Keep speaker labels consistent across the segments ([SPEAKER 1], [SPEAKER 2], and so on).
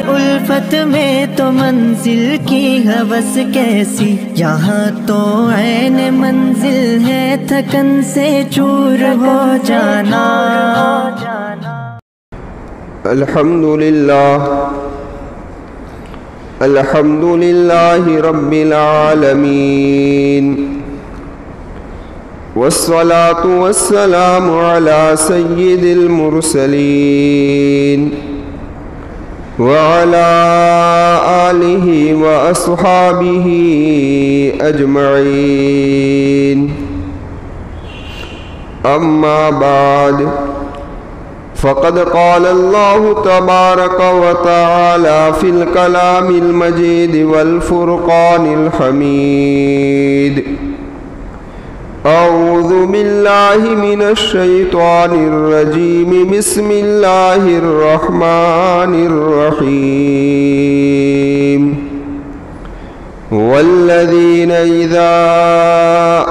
[SPEAKER 1] الفت میں تو منزل کی ہوس کیسی، یہاں تو عین منزل ہے تھکن سے چور ہو جانا۔
[SPEAKER 2] الحمد للہ رب العالمین، والصلاة والسلام على سید المرسلین وعلى آلہ واصحابہ اجمعین، اما بعد فقد قال اللہ تبارک وتعالی فی الکلام المجید والفرقان الحمید، اعوذ باللہ من الشیطان الرجیم، بسم اللہ الرحمن الرحیم، والذین اذا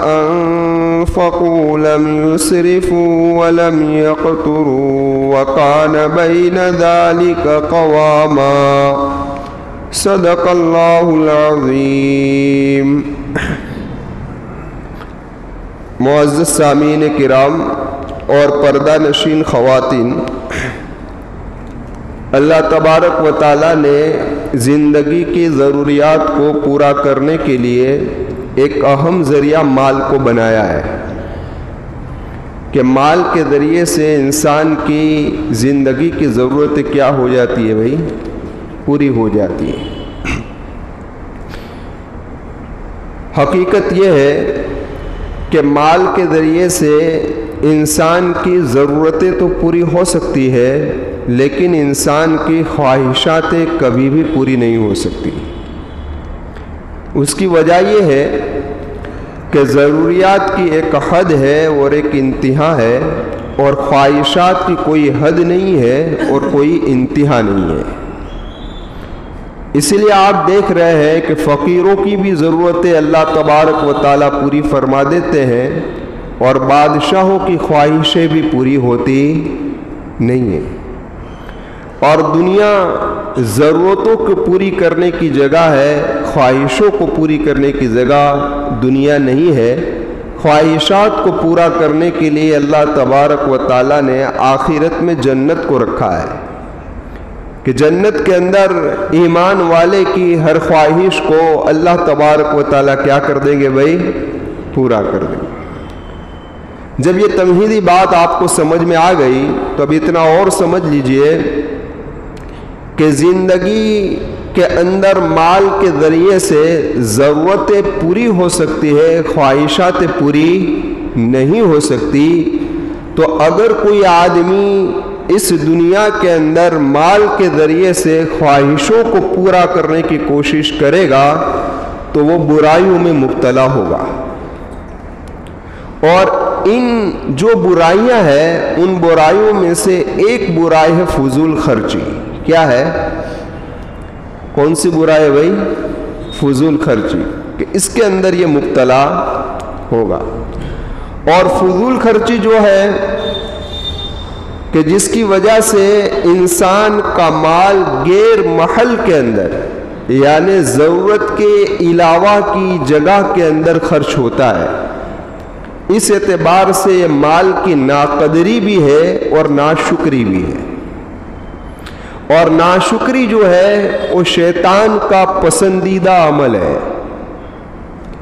[SPEAKER 2] انفقوا لم يسرفوا ولم يقتروا وكان بين ذلك قواما، صدق اللہ العظیم۔ معزز سامعین کرام اور پردہ نشین خواتین، اللہ تبارک و تعالیٰ نے زندگی کی ضروریات کو پورا کرنے کے لیے ایک اہم ذریعہ مال کو بنایا ہے کہ مال کے ذریعے سے انسان کی زندگی کی ضرورتیں کیا ہو جاتی ہے بھائی؟ پوری ہو جاتی ہے۔ حقیقت یہ ہے کہ مال کے ذریعے سے انسان کی ضرورتیں تو پوری ہو سکتی ہے، لیکن انسان کی خواہشاتیں کبھی بھی پوری نہیں ہو سکتی۔ اس کی وجہ یہ ہے کہ ضروریات کی ایک حد ہے اور ایک انتہا ہے، اور خواہشات کی کوئی حد نہیں ہے اور کوئی انتہا نہیں ہے۔ اسی لیے آپ دیکھ رہے ہیں کہ فقیروں کی بھی ضرورتیں اللہ تبارک و تعالیٰ پوری فرما دیتے ہیں، اور بادشاہوں کی خواہشیں بھی پوری ہوتی نہیں ہیں۔ اور دنیا ضرورتوں کو پوری کرنے کی جگہ ہے، خواہشوں کو پوری کرنے کی جگہ دنیا نہیں ہے۔ خواہشات کو پورا کرنے کے لیے اللہ تبارک و تعالیٰ نے آخرت میں جنت کو رکھا ہے کہ جنت کے اندر ایمان والے کی ہر خواہش کو اللہ تبارک و تعالیٰ کیا کر دیں گے بھائی؟ پورا کر دیں گے۔ جب یہ تمہیدی بات آپ کو سمجھ میں آ گئی تو اب اتنا اور سمجھ لیجئے کہ زندگی کے اندر مال کے ذریعے سے ضرورتیں پوری ہو سکتی ہے، خواہشاتیں پوری نہیں ہو سکتی۔ تو اگر کوئی آدمی اس دنیا کے اندر مال کے ذریعے سے خواہشوں کو پورا کرنے کی کوشش کرے گا تو وہ برائیوں میں مبتلا ہوگا، اور ان جو برائیاں ہیں ان برائیوں میں سے ایک برائی ہے فضول خرچی۔ کیا ہے؟ کون سی برائی ہے بھائی؟ فضول خرچی، کہ اس کے اندر یہ مبتلا ہوگا۔ اور فضول خرچی جو ہے کہ جس کی وجہ سے انسان کا مال غیر محل کے اندر، یعنی ضرورت کے علاوہ کی جگہ کے اندر خرچ ہوتا ہے، اس اعتبار سے یہ مال کی ناقدری بھی ہے اور ناشکری بھی ہے۔ اور ناشکری جو ہے وہ شیطان کا پسندیدہ عمل ہے۔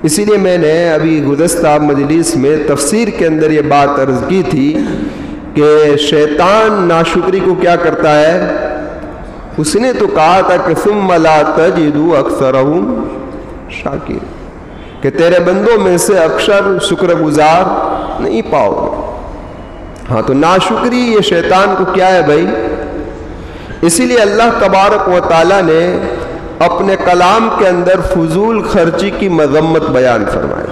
[SPEAKER 2] اسی لیے میں نے ابھی گزشتہ مجلس میں تفسیر کے اندر یہ بات عرض کی تھی کہ شیطان ناشکری کو کیا کرتا ہے؟ اس نے تو کہا تھا کہ ثم لا تجد اکثرهم شاکر، کہ تیرے بندوں میں سے اکثر شکر گزار نہیں پاؤ گے۔ ہاں، تو ناشکری یہ شیطان کو کیا ہے بھائی؟ اسی لیے اللہ تبارک و تعالیٰ نے اپنے کلام کے اندر فضول خرچی کی مذمت بیان فرمائی،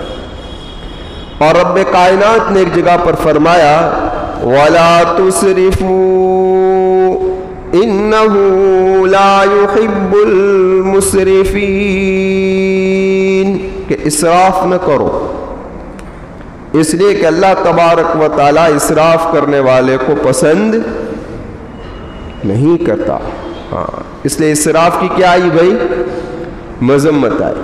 [SPEAKER 2] اور رب کائنات نے ایک جگہ پر فرمایا وَلَا تُسْرِفُوا إِنَّهُ لَا يُحِبُّ الْمُسْرِفِينَ، کہ اسراف نہ کرو، اس لیے کہ اللہ تبارک و تعالیٰ اسراف کرنے والے کو پسند نہیں کرتا۔ ہاں، اس لیے اسراف کی کیا آئی بھائی؟ مذمت آئی۔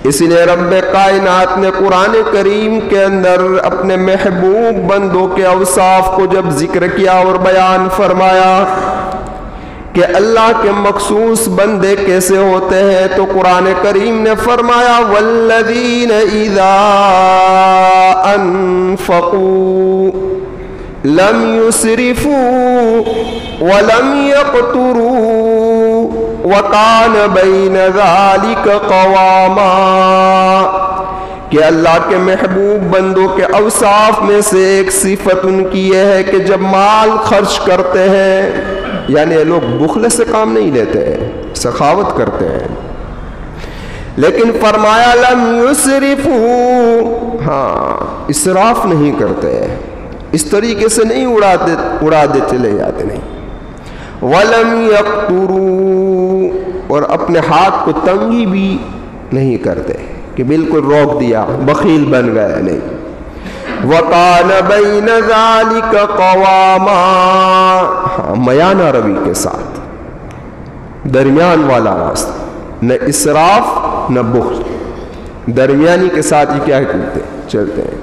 [SPEAKER 2] اس لیے رب کائنات نے قرآن کریم کے اندر اپنے محبوب بندوں کے اوصاف کو جب ذکر کیا اور بیان فرمایا کہ اللہ کے مخصوص بندے کیسے ہوتے ہیں، تو قرآن کریم نے فرمایا والذین اذا انفقوا لم یسرفوا ولم یقتروا وکان بین ذلک قواما، کہ اللہ کے محبوب بندوں کے اوصاف میں سے ایک صفت ان کی یہ ہے کہ جب مال خرچ کرتے ہیں، یعنی یہ لوگ بخل سے کام نہیں لیتے، سخاوت کرتے ہیں، لیکن فرمایا لم یسرفوا، ہاں اسراف نہیں کرتے، اس طریقے سے نہیں اڑاتے چلے جاتے نہیں، ولم یقتروا، اور اپنے ہاتھ کو تنگی بھی نہیں کرتے کہ بالکل روک دیا بخیل بن گیا، نہیں، وَقَانَ بَيْنَ ذَلِكَ قَوَامًا، ہاں میانہ روی کے ساتھ، درمیان والا راستہ، نہ اسراف نہ بخل، درمیانی کے ساتھ یہ کیا کرتے چلتے ہیں۔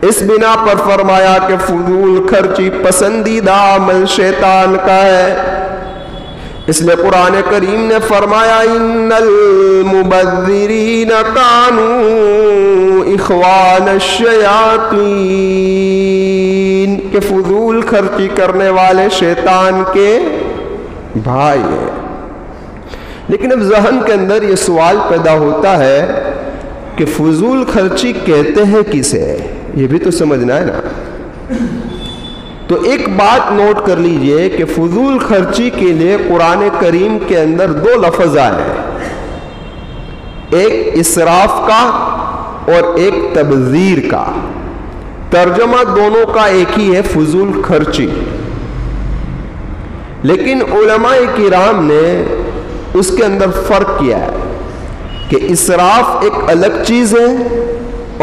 [SPEAKER 2] اس بنا پر فرمایا کہ فضول خرچی پسندیدہ عمل شیطان کا ہے، اس لیے قرآن کریم نے فرمایا ان المبذرین کانوا اخوان الشیاطین، کہ فضول خرچی کرنے والے شیطان کے بھائی ہیں۔ لیکن اب ذہن کے اندر یہ سوال پیدا ہوتا ہے کہ فضول خرچی کہتے ہیں کسے، یہ بھی تو سمجھنا ہے نا۔ تو ایک بات نوٹ کر لیجئے کہ فضول خرچی کے لیے قرآن کریم کے اندر دو لفظ آئے ہیں، ایک اسراف کا اور ایک تبذیر کا، ترجمہ دونوں کا ایک ہی ہے، فضول خرچی، لیکن علماء کرام نے اس کے اندر فرق کیا ہے کہ اسراف ایک الگ چیز ہے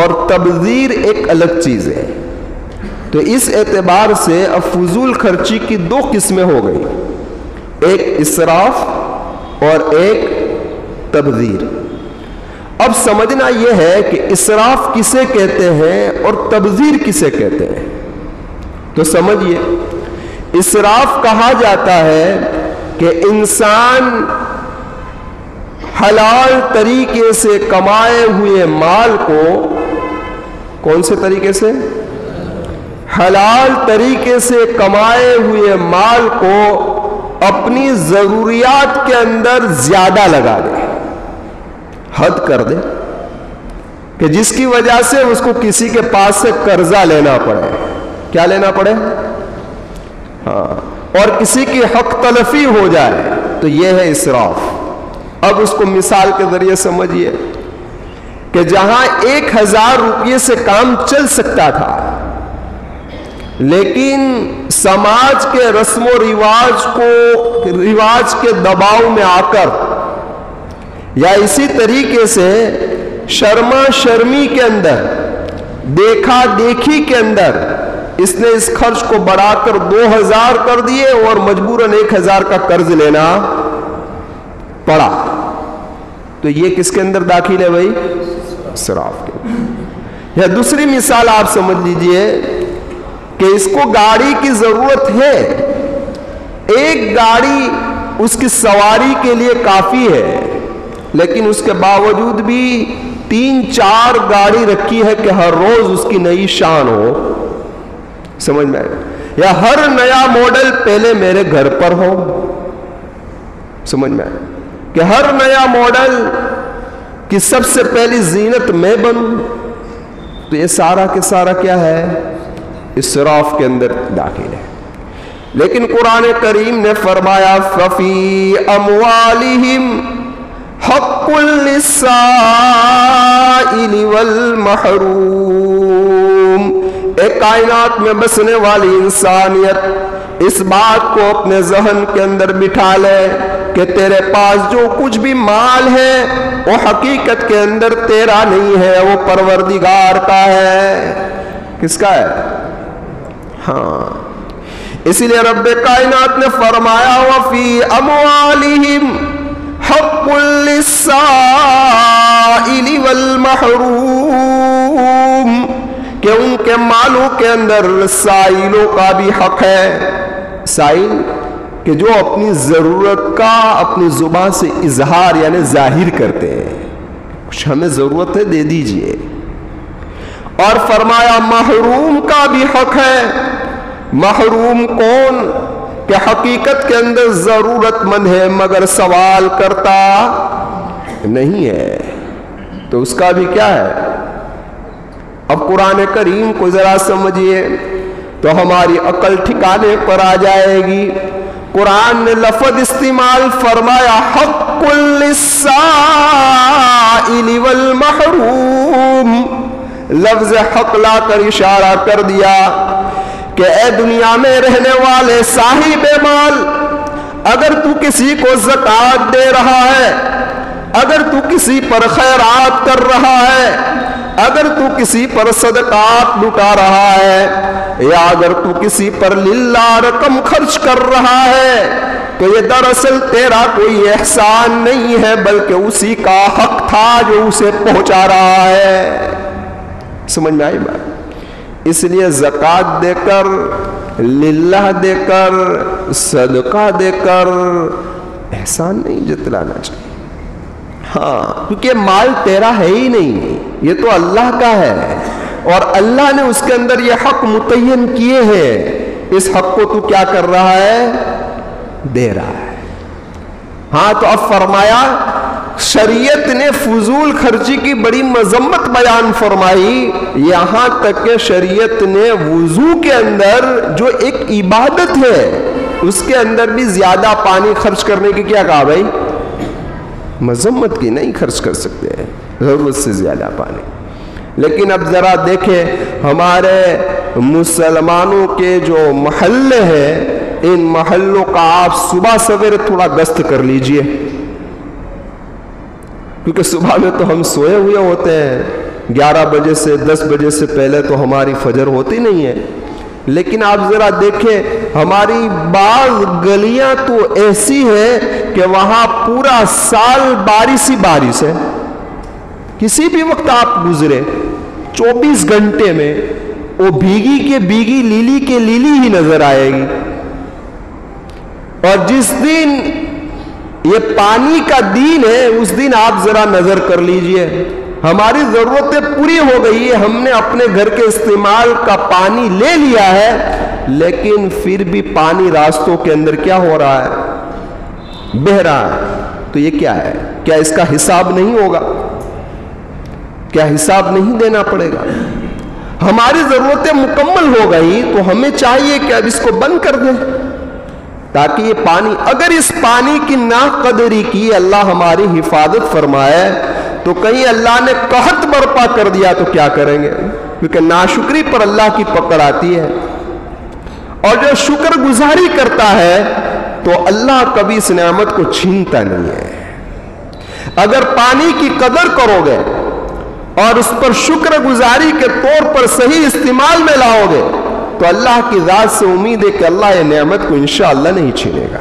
[SPEAKER 2] اور تبذیر ایک الگ چیز ہے۔ تو اس اعتبار سے اب فضول خرچی کی دو قسمیں ہو گئی، ایک اسراف اور ایک تبذیر۔ اب سمجھنا یہ ہے کہ اسراف کسے کہتے ہیں اور تبذیر کسے کہتے ہیں۔ تو سمجھیے، اسراف کہا جاتا ہے کہ انسان حلال طریقے سے کمائے ہوئے مال کو، کون سے طریقے سے؟ حلال طریقے سے کمائے ہوئے مال کو اپنی ضروریات کے اندر زیادہ لگا دے، حد کر دے، کہ جس کی وجہ سے اس کو کسی کے پاس سے قرضہ لینا پڑے، کیا لینا پڑے؟ ہاں، اور کسی کی حق تلفی ہو جائے، تو یہ ہے اسراف۔ اب اس کو مثال کے ذریعے سمجھیے کہ جہاں 1000 روپیے سے کام چل سکتا تھا، لیکن سماج کے رسم و رواج کے دباؤ میں آ کر، یا اسی طریقے سے شرما شرمی کے اندر، دیکھا دیکھی کے اندر، اس نے اس خرچ کو بڑھا کر 2000 کر دیے اور مجبوراً 1000 کا قرض لینا پڑا، تو یہ کس کے اندر داخل ہے بھائی؟ اسراف کے۔ یا دوسری مثال آپ سمجھ لیجئے کہ اس کو گاڑی کی ضرورت ہے، ایک گاڑی اس کی سواری کے لیے کافی ہے، لیکن اس کے باوجود بھی 3-4 گاڑی رکھی ہے کہ ہر روز اس کی نئی شان ہو، سمجھ میں آئے؟ یا ہر نیا ماڈل پہلے میرے گھر پر ہو، سمجھ میں آئے؟ کہ ہر نیا ماڈل کی سب سے پہلی زینت میں بنوں، تو یہ سارا کے سارا کیا ہے؟ اسراف کے اندر داخل ہے۔ لیکن قرآن کریم نے فرمایا فَفِي أَمْوَالِهِمْ حَقٌّ لِلسَّائِلِ وَالْمَحْرُومِ، ایک کائنات میں بسنے والی انسانیت اس بات کو اپنے ذہن کے اندر بٹھا لے کہ تیرے پاس جو کچھ بھی مال ہے وہ حقیقت کے اندر تیرا نہیں ہے، وہ پروردگار کا ہے۔ کس کا ہے؟ ہاں، اسی لیے رب کائنات نے فرمایا وفی اموالہم حق للسائل والمحروم، کہ ان کے مالوں کے اندر سائلوں کا بھی حق ہے. سائل کہ جو اپنی ضرورت کا اپنی زبان سے اظہار یعنی ظاہر کرتے ہیں، کچھ ہمیں ضرورت ہے دے دیجئے. اور فرمایا محروم کا بھی حق ہے. محروم کون؟ کہ حقیقت کے اندر ضرورت مند ہے مگر سوال کرتا نہیں ہے، تو اس کا بھی کیا ہے؟ اب قرآن کریم کو ذرا سمجھیے تو ہماری عقل ٹھکانے پر آ جائے گی. قرآن نے لفظ استعمال فرمایا حق للسائل والمحروم، لفظ حق لا کر اشارہ کر دیا کہ اے دنیا میں رہنے والے صاحب مال، اگر تو کسی کو زکوٰۃ دے رہا ہے، اگر تو کسی پر خیرات کر رہا ہے، اگر تو کسی پر صدقات لٹا رہا ہے، یا اگر تو کسی پر للہ رقم خرچ کر رہا ہے، تو یہ دراصل تیرا کوئی احسان نہیں ہے بلکہ اسی کا حق تھا جو اسے پہنچا رہا ہے. سمجھ میں آئی بات؟ اس لیے زکوٰۃ دے کر، للہ دے کر، صدقہ دے کر احسان نہیں جتلانا چاہیے. ہاں، کیونکہ مال تیرا ہے ہی نہیں، یہ تو اللہ کا ہے، اور اللہ نے اس کے اندر یہ حق متعین کیے ہیں. اس حق کو تو کیا کر رہا ہے؟ دے رہا ہے. ہاں، تو اب فرمایا شریعت نے فضول خرچی کی بڑی مذمت بیان فرمائی، یہاں تک کہ شریعت نے وضو کے اندر جو ایک عبادت ہے اس کے اندر بھی زیادہ پانی خرچ کرنے کی کیا کہا بھائی؟ مذمت کی، نہیں خرچ کر سکتے ہیں ضرورت سے زیادہ پانی. لیکن اب ذرا دیکھیں ہمارے مسلمانوں کے جو محلے ہیں، ان محلوں کا آپ صبح سویرے تھوڑا گشت کر لیجئے، کیونکہ صبح میں تو ہم سوئے ہوئے ہوتے ہیں، 11 بجے سے 10 بجے سے پہلے تو ہماری فجر ہوتی نہیں ہے. لیکن آپ ذرا دیکھیں ہماری بعض گلیاں تو ایسی ہیں کہ وہاں پورا سال بارش ہی بارش ہے. کسی بھی وقت آپ گزرے 24 گھنٹے میں وہ بھیگی کے بھیگی، لیلی کے لیلی ہی نظر آئے گی. اور جس دن یہ پانی کا دن ہے اس دن آپ ذرا نظر کر لیجئے، ہماری ضرورتیں پوری ہو گئی ہے، ہم نے اپنے گھر کے استعمال کا پانی لے لیا ہے، لیکن پھر بھی پانی راستوں کے اندر کیا ہو رہا ہے؟ بہہ رہا ہے. تو یہ کیا ہے؟ کیا اس کا حساب نہیں ہوگا؟ کیا حساب نہیں دینا پڑے گا؟ ہماری ضرورتیں مکمل ہو گئی تو ہمیں چاہیے کہ اب اس کو بند کر دیں، تاکہ یہ پانی، اگر اس پانی کی ناقدری کی اللہ ہماری حفاظت فرمائے تو کہیں اللہ نے قحط برپا کر دیا تو کیا کریں گے؟ کیونکہ ناشکری پر اللہ کی پکڑ آتی ہے. اور جو شکر گزاری کرتا ہے تو اللہ کبھی اس نعمت کو چھینتا نہیں ہے. اگر پانی کی قدر کرو گے اور اس پر شکر گزاری کے طور پر صحیح استعمال میں لاؤ گے تو اللہ کی ذات سے امید ہے کہ اللہ یہ نعمت کو انشاءاللہ نہیں چھینے گا.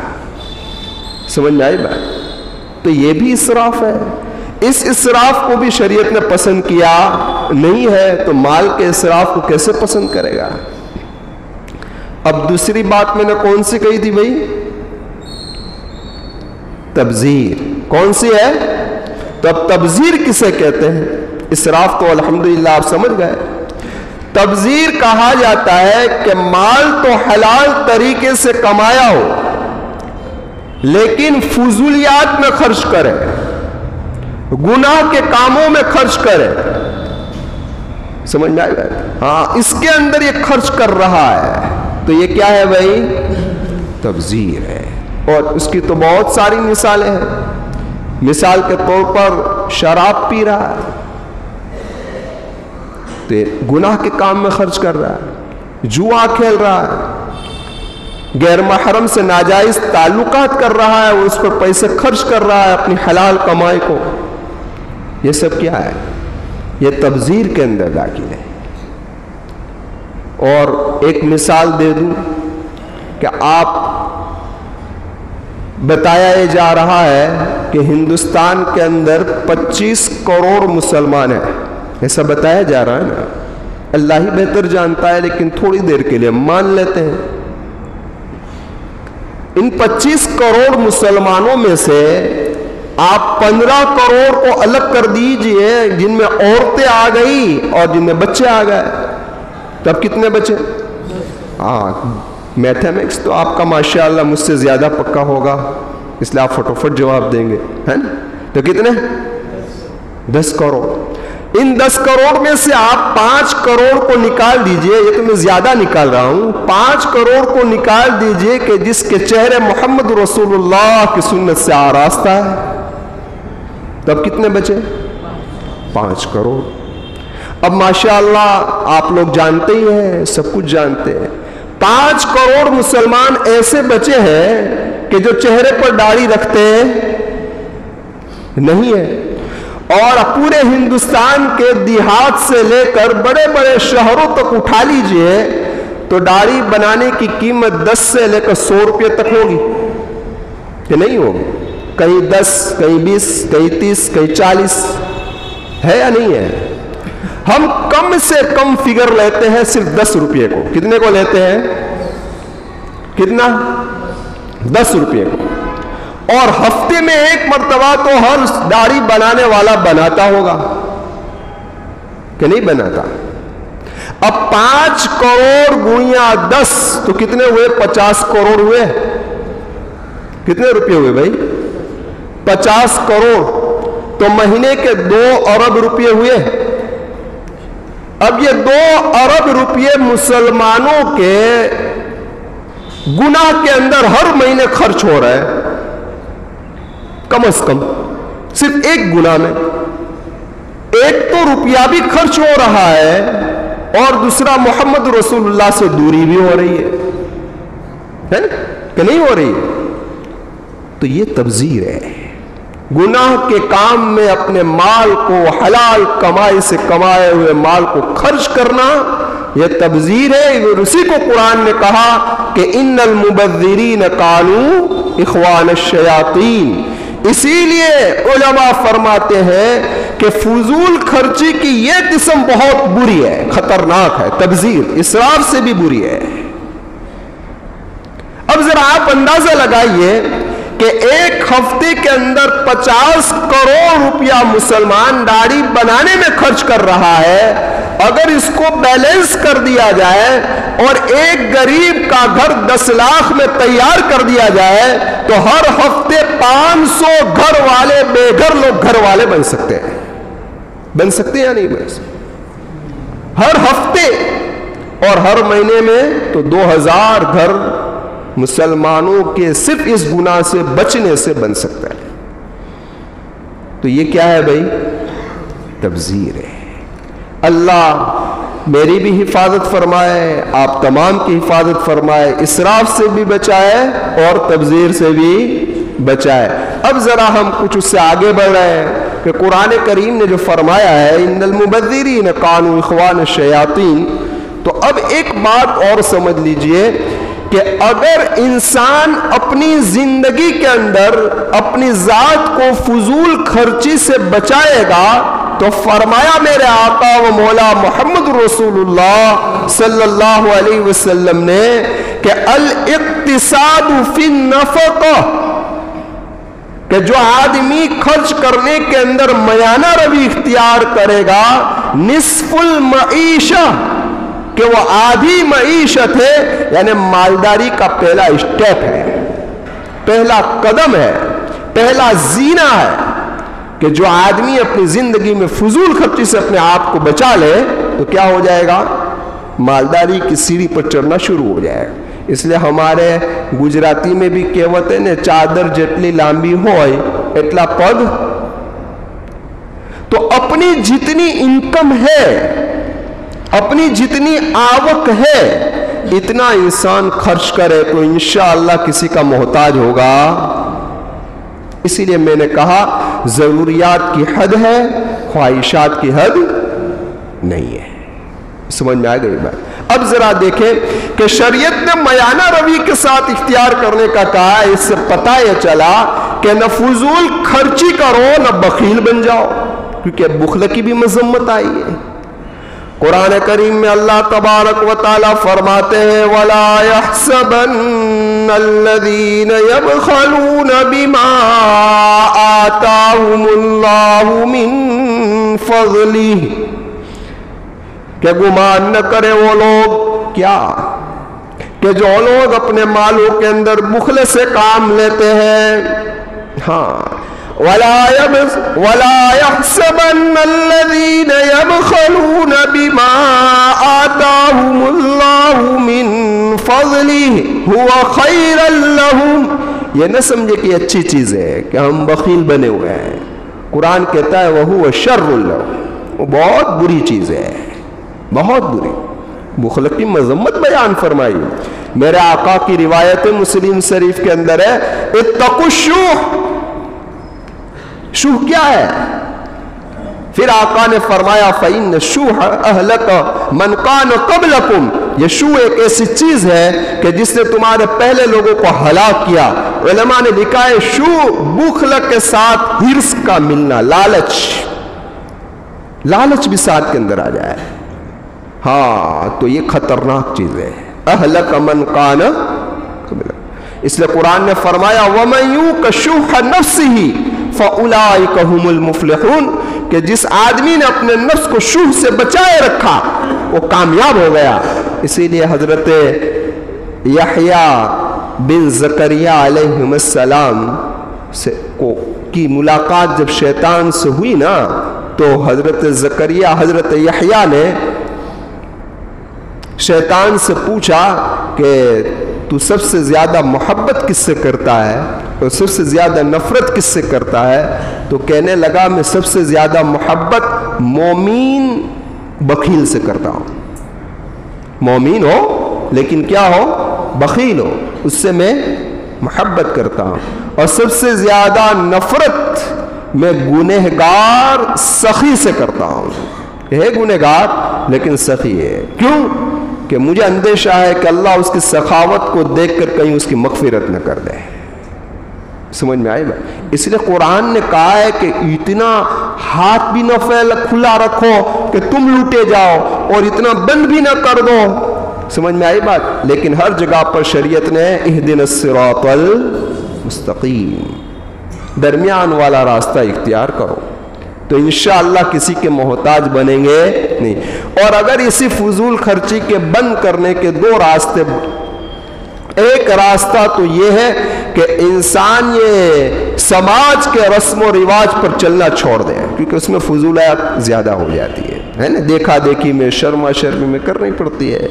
[SPEAKER 2] سمجھ میں آئی بات؟ تو یہ بھی اسراف ہے. اس اسراف کو بھی شریعت نے پسند کیا نہیں ہے تو مال کے اسراف کو کیسے پسند کرے گا؟ اب دوسری بات میں نے کون سی کہی تھی بھائی؟ تبذیر. کون سی ہے؟ تو اب تبذیر کسے کہتے ہیں؟ اسراف تو الحمدللہ آپ سمجھ گئے. تبذیر کہا جاتا ہے کہ مال تو حلال طریقے سے کمایا ہو لیکن فضولیات میں خرچ کرے، گناہ کے کاموں میں خرچ کرے. سمجھ میں آئے گا؟ ہاں، اس کے اندر یہ خرچ کر رہا ہے تو یہ کیا ہے بھائی؟ تبذیر ہے. اور اس کی تو بہت ساری مثالیں ہیں. مثال کے طور پر شراب پی رہا ہے تو گناہ کے کام میں خرچ کر رہا ہے، جوا کھیل رہا ہے، غیر محرم سے ناجائز تعلقات کر رہا ہے، وہ اس پر پیسے خرچ کر رہا ہے اپنی حلال کمائی کو. یہ سب کیا ہے؟ یہ تبذیر کے اندر داخل ہے. اور ایک مثال دے دوں کہ آپ بتایا جا رہا ہے کہ ہندوستان کے اندر 25 کروڑ مسلمان ہیں، ایسا بتایا جا رہا ہے نا. اللہ ہی بہتر جانتا ہے، لیکن تھوڑی دیر کے لیے مان لیتے ہیں. ان 25 کروڑ مسلمانوں میں سے آپ 15 کروڑ کو الگ کر دیجئے، جن میں عورتیں آ گئی اور جن میں بچے آ گئے، تب کتنے بچے؟ میتھمیٹکس تو آپ کا ماشاءاللہ مجھ سے زیادہ پکا ہوگا، اس لیے آپ فٹافٹ جواب دیں گے، ہے نا؟ تو کتنے؟ 10 کروڑ. ان 10 کروڑ میں سے آپ 5 کروڑ کو نکال دیجئے، یہ تو میں زیادہ نکال رہا ہوں، 5 کروڑ کو نکال دیجئے کہ جس کے چہرے محمد رسول اللہ کی سنت سے آراستہ ہے، تب کتنے بچے؟ 5 کروڑ. اب ماشاءاللہ آپ لوگ جانتے ہی ہیں، سب کچھ جانتے ہیں، 5 کروڑ مسلمان ایسے بچے ہیں کہ جو چہرے پر داڑھی رکھتے نہیں ہیں، اور پورے ہندوستان کے دیہات سے لے کر بڑے بڑے شہروں تک اٹھا لیجئے تو داڑھی بنانے کی قیمت 10 سے لے کر 100 روپے تک ہوگی کہ نہیں ہوگی؟ کہیں 10، کہیں 20، کہیں 30، کہیں 40 ہے یا نہیں ہے؟ ہم کم سے کم فگر لیتے ہیں صرف 10 روپے کو. کتنے کو لیتے ہیں؟ کتنا؟ 10 روپے کو. اور ہفتے میں ایک مرتبہ تو ہر داڑھی بنانے والا بناتا ہوگا کہ نہیں بناتا؟ اب 5 کروڑ گویا 10 تو کتنے ہوئے؟ 50 کروڑ ہوئے. کتنے روپے ہوئے بھائی؟ 50 کروڑ. تو مہینے کے 2 ارب روپے ہوئے. اب یہ 2 ارب روپے مسلمانوں کے گناہ کے اندر ہر مہینے خرچ ہو رہا ہے، کم از کم صرف ایک گناہ میں. ایک تو روپیہ بھی خرچ ہو رہا ہے، اور دوسرا محمد رسول اللہ سے دوری بھی ہو رہی ہے نا کہ نہیں ہو رہی ہے؟ تو یہ تبذیر ہے. گناہ کے کام میں اپنے مال کو، حلال کمائی سے کمائے ہوئے مال کو خرچ کرنا، یہ تبذیر ہے. اسی کو قرآن نے کہا کہ ان المبذرین کانوا اخوان الشیاطین. اسی لیے علماء فرماتے ہیں کہ فضول خرچی کی یہ قسم بہت بری ہے، خطرناک ہے. تبذیر اسراف سے بھی بری ہے. اب ذرا آپ اندازہ لگائیے کہ ایک ہفتے کے اندر 50 کروڑ روپیہ مسلمان داڑھی بنانے میں خرچ کر رہا ہے. اگر اس کو بیلنس کر دیا جائے اور ایک غریب کا گھر 10 لاکھ میں تیار کر دیا جائے تو ہر ہفتے 500 گھر والے بے گھر لوگ گھر والے بن سکتے ہیں. بن سکتے ہیں یا نہیں بن سکتے؟ ہر ہفتے اور ہر مہینے میں تو 2000 گھر مسلمانوں کے صرف اس گناہ سے بچنے سے بن سکتا ہے. تو یہ کیا ہے بھائی؟ تبذیر ہے. اللہ میری بھی حفاظت فرمائے، آپ تمام کی حفاظت فرمائے، اسراف سے بھی بچائے اور تبذیر سے بھی بچائے. اب ذرا ہم کچھ اس سے آگے بڑھ رہے ہیں کہ قرآن کریم نے جو فرمایا ہے ان المبذرین کانوا اخوان الشیاطین، تو اب ایک بات اور سمجھ لیجئے کہ اگر انسان اپنی زندگی کے اندر اپنی ذات کو فضول خرچی سے بچائے گا تو فرمایا میرے آقا و مولا محمد رسول اللہ صلی اللہ علیہ وسلم نے کہ الاقتصاد فی النفقہ، کہ جو آدمی خرچ کرنے کے اندر میانہ روی اختیار کرے گا، نصف المعیشہ، کہ وہ آدھی معیشت ہے، یعنی مالداری کا پہلا اسٹیپ ہے، پہلا قدم ہے، پہلا زینہ ہے کہ جو آدمی اپنی زندگی میں فضول خرچی سے اپنے آپ کو بچا لے تو کیا ہو جائے گا؟ مالداری کی سیڑھی پر چڑھنا شروع ہو جائے گا. اس لیے ہمارے گجراتی میں بھی کہوت ہے نا، چادر جتلی لامبی ہوئے اتلا پگ. تو اپنی جتنی انکم ہے، اپنی جتنی آوک ہے، اتنا انسان خرچ کرے تو انشاءاللہ کسی کا محتاج ہوگا. اسی لیے میں نے کہا ضروریات کی حد ہے، خواہشات کی حد نہیں ہے. سمجھ میں آ گئی بات؟ اب ذرا دیکھیں کہ شریعت نے میانہ روی کے ساتھ اختیار کرنے کا کہا ہے. اس سے پتہ یہ چلا کہ نہ فضول خرچی کرو نہ بخیل بن جاؤ، کیونکہ بخل کی بھی مذمت آئی ہے. قرآن کریم میں اللہ تبارک و تعالیٰ فرماتے ہیں وَلَا يَحْسَبَنَّ الَّذِينَ يَبْخَلُونَ بِمَا آتَاهُمُ اللَّهُ مِن فَضْلِهِ، کہ گمان نہ کرے وہ لوگ کیا کہ جو لوگ اپنے مالوں کے اندر بخل سے کام لیتے ہیں. ہاں وَلَا يَحْسَبَنَّ الَّذِينَ يَبْخَلُونَ بِمَا آتَاهُمُ اللَّهُ مِن فَضْلِهِ هُوَ خَيْرًا لَهُمْ. یہ نہ سمجھے کہ اچھی چیز ہے کہ ہم بخیل بنے ہوئے ہیں. قرآن کہتا ہے وَهُوَ شَرٌّ لَهُمْ، وہ بہت بری چیز ہے، بہت بری. بخل کی مذمت بیان فرمائی. میرے آقا کی روایت مسلم شریف کے اندر ہے اتقوا الشح. شوہ کیا ہے؟ پھر آقا نے فرمایا فَإِنَّ الشُّوحَ أَهْلَكَ مَنْ كَانَ قَبْلَكُمْ. یہ شوہ ایک ایسی چیز ہے کہ جس نے تمہارے پہلے لوگوں کو ہلاک کیا. علماء نے لکھا ہے شوہ بخل کے ساتھ ہرس کا ملنا، لالچ بھی ساتھ کے اندر آ جائے. ہاں تو یہ خطرناک چیز ہے. اہلک من کان قبل. اس لیے قرآن نے فرمایا وَمَن يُوقَ شُحَّ نَفْسِهِ فَأُولَٰئِكَ هُمُ الْمُفْلِحُونَ، کہ جس آدمی نے اپنے نفس کو شوہ سے بچائے رکھا وہ کامیاب ہو گیا. اسی لیے حضرت یحییٰ بن زکریا علیہ السلام کی ملاقات جب شیطان سے ہوئی نا تو حضرت زکریا حضرت یحییٰ نے شیطان سے پوچھا کہ تو سب سے زیادہ محبت کس سے کرتا ہے اور سب سے زیادہ نفرت کس سے کرتا ہے؟ تو کہنے لگا میں سب سے زیادہ محبت مومین بخیل سے کرتا ہوں. مومین ہو لیکن کیا ہو؟ بخیل ہو، اس سے میں محبت کرتا ہوں. اور سب سے زیادہ نفرت میں گنہگار سخی سے کرتا ہوں. یہ ہے گنہگار لیکن سخی ہے. کیوں؟ کہ مجھے اندیشہ ہے کہ اللہ اس کی سخاوت کو دیکھ کر کہیں اس کی مغفرت نہ کر دے. سمجھ میں آئی بات؟ اس لیے قرآن نے کہا ہے کہ اتنا ہاتھ بھی نہ کھلا رکھو کہ تم لوٹے جاؤ اور اتنا بند بھی نہ کر دو. سمجھ میں آئی بات؟ لیکن ہر جگہ پر شریعت نے اہدنا الصراط المستقیم، درمیان والا راستہ اختیار کرو تو انشاءاللہ کسی کے محتاج بنیں گے نہیں. اور اگر اسی فضول خرچی کے بند کرنے کے دو راستے، ایک راستہ تو یہ ہے کہ انسان یہ سماج کے رسم و رواج پر چلنا چھوڑ دے کیونکہ اس میں فضولیات زیادہ ہو جاتی ہے نا، دیکھا دیکھی میں شرما شرمی میں کرنی پڑتی ہے.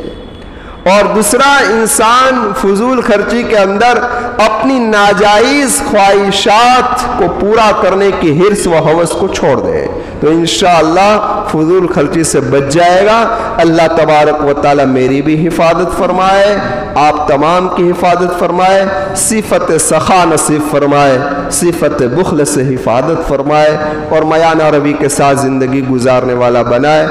[SPEAKER 2] اور دوسرا انسان فضول خرچی کے اندر اپنی ناجائز خواہشات کو پورا کرنے کی حرص و ہوس کو چھوڑ دے تو انشاءاللہ فضول خرچی سے بچ جائے گا. اللہ تبارک و تعالی میری بھی حفاظت فرمائے، آپ تمام کی حفاظت فرمائے، صفت سخا نصیب فرمائے، صفت بخل سے حفاظت فرمائے اور میانہ روی کے ساتھ زندگی گزارنے والا بنائے.